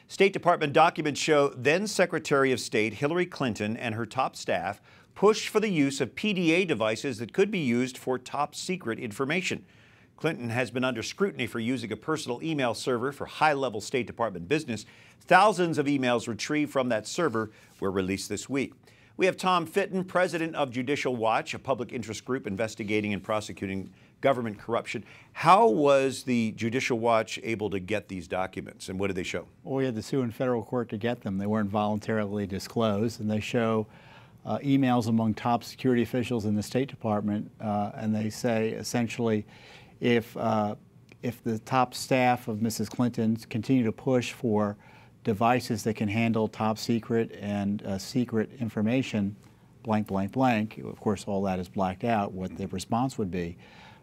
State Department documents show then Secretary of State Hillary Clinton and her top staff pushed for the use of PDA devices that could be used for top secret information. Clinton has been under scrutiny for using a personal email server for high-level State Department business. Thousands of emails retrieved from that server were released this week. We have Tom Fitton, president of Judicial Watch, a public interest group investigating and prosecuting government corruption. How was the Judicial Watch able to get these documents, and what did they show? Well, we had to sue in federal court to get them. They weren't voluntarily disclosed, and they show emails among top security officials in the State Department, and they say essentially if the top staff of Mrs. Clinton continue to push for devices that can handle top secret and secret information, blank, blank, blank. Of course, all that is blacked out, what the response would be.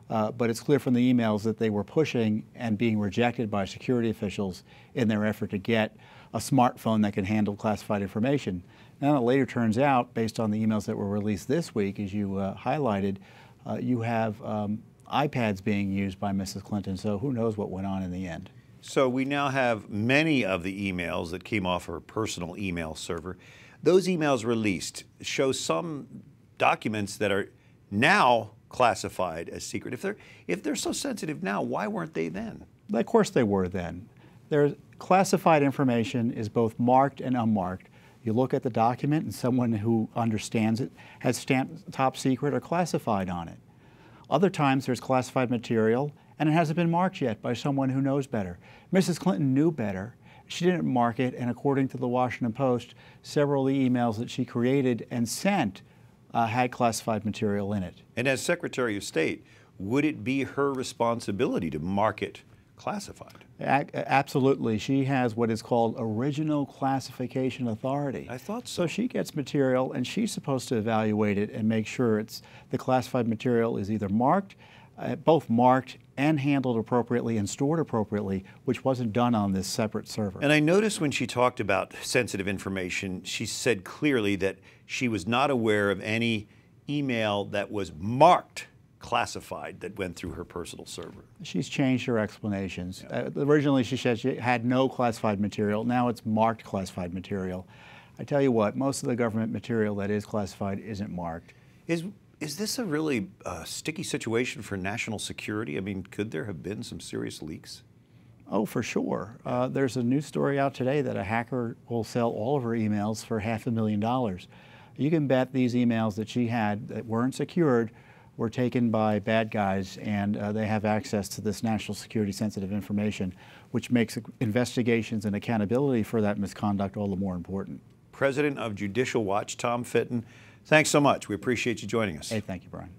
But it's clear from the emails that they were pushing and being rejected by security officials in their effort to get a smartphone that can handle classified information. Now, it later turns out, based on the emails that were released this week, as you highlighted, you have iPads being used by Mrs. Clinton, so who knows what went on in the end. So we now have many of the emails that came off her personal email server. Those emails released show some documents that are now classified as secret. If they're so sensitive now, why weren't they then? Of course they were then. Classified information is both marked and unmarked. You look at the document and someone who understands it has stamped top secret or classified on it. Other times there's classified material and it hasn't been marked yet by someone who knows better. Mrs. Clinton knew better. She didn't mark it, and according to the Washington Post, several of the emails that she created and sent had classified material in it. And as Secretary of State, would it be her responsibility to mark it classified? Absolutely. She has what is called original classification authority. I thought so. So she gets material and she's supposed to evaluate it and make sure the classified material is either marked, both marked and handled appropriately and stored appropriately, which wasn't done on this separate server. And I noticed when she talked about sensitive information, she said clearly that she was not aware of any email that was marked classified that went through her personal server. She's changed her explanations. Originally she said she had no classified material. Now it's marked classified material. I tell you what, most of the government material that is classified isn't marked. Is this a really sticky situation for national security? I mean, could there have been some serious leaks? Oh, for sure. There's a news story out today that a hacker will sell all of her emails for $500,000. You can bet these emails that she had that weren't secured were taken by bad guys, and they have access to this national security sensitive information, which makes investigations and accountability for that misconduct all the more important. President of Judicial Watch, Tom Fitton, thanks so much. We appreciate you joining us. Hey, thank you, Brian.